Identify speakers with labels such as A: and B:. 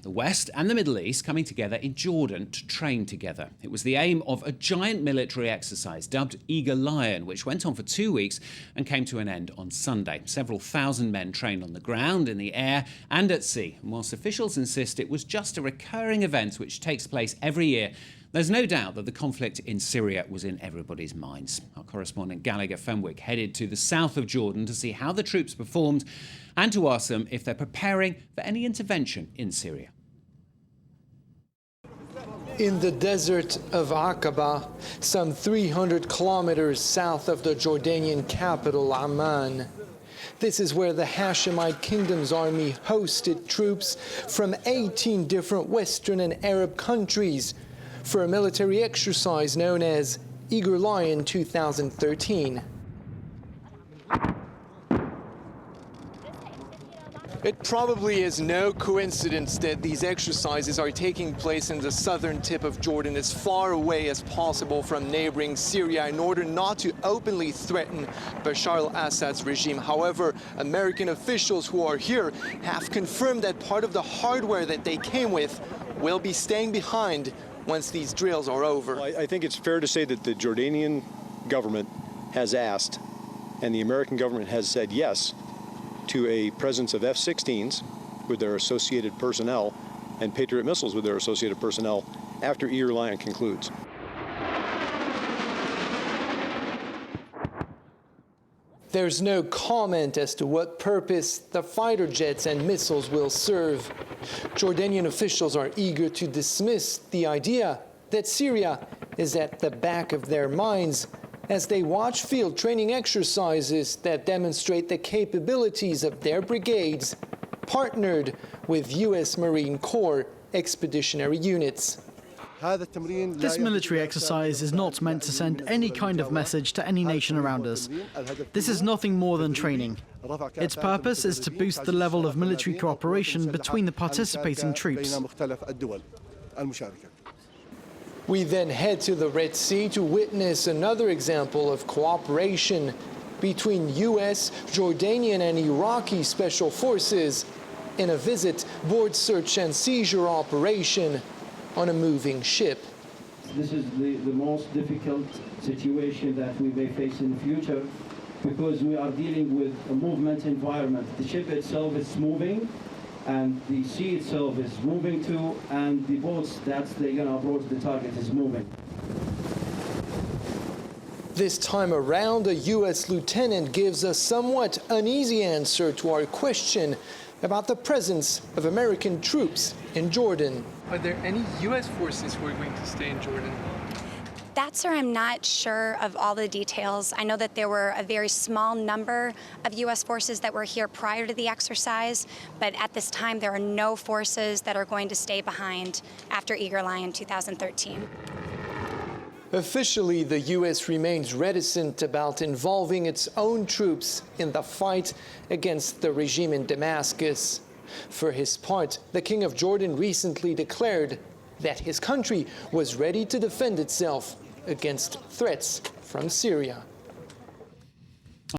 A: the West and the Middle East coming together in Jordan to train together. It was the aim of a giant military exercise dubbed Eager Lion, which went on for 2 weeks and came to an end on Sunday. Several thousand men trained on the ground, in the air and at sea. And whilst officials insist it was just a recurring event which takes place every year, there's no doubt that the conflict in Syria was in everybody's minds. Our correspondent Gallagher Fenwick headed to the south of Jordan to see how the troops performed and to ask them if they're preparing for any intervention in Syria.
B: In the desert of Aqaba, some 300 kilometers south of the Jordanian capital, Amman. This is where the Hashemite Kingdom's army hosted troops from 18 different Western and Arab countries for a military exercise known as Eager Lion 2013. It probably is no coincidence that these exercises are taking place in the southern tip of Jordan, as far away as possible from neighboring Syria, in order not to openly threaten Bashar al-Assad's regime. However, American officials who are here have confirmed that part of the hardware that they came with will be staying behind once these drills are over.
C: Well, I think it's fair to say that the Jordanian government has asked, and the American government has said yes, to a presence of F-16s with their associated personnel and Patriot missiles with their associated personnel after Eager Lion concludes.
B: There's no comment as to what purpose the fighter jets and missiles will serve. Jordanian officials are eager to dismiss the idea that Syria is at the back of their minds as they watch field training exercises that demonstrate the capabilities of their brigades, partnered with U.S. Marine Corps expeditionary units.
D: This military exercise is not meant to send any kind of message to any nation around us. This is nothing more than training. Its purpose is to boost the level of military cooperation between the participating troops.
B: We then head to the Red Sea to witness another example of cooperation between U.S., Jordanian and Iraqi special forces in a visit board search and seizure operation on a moving ship.
E: This is the most difficult situation that we may face in the future because we are dealing with a movement environment. The ship itself is moving and the sea itself is moving too, and the boats that's they're going to approach the target is moving.
B: This time around, a U.S. lieutenant gives a somewhat uneasy answer to our question about the presence of American troops in Jordan.
F: Are there any U.S. forces who are going to stay in Jordan?
G: That's where I'm not sure of all the details. I know that there were a very small number of U.S. forces that were here prior to the exercise, but at this time there are no forces that are going to stay behind after Eager Lion 2013.
B: Officially, the U.S. remains reticent about involving its own troops in the fight against the regime in Damascus. For his part, the King of Jordan recently declared that his country was ready to defend itself against threats from Syria.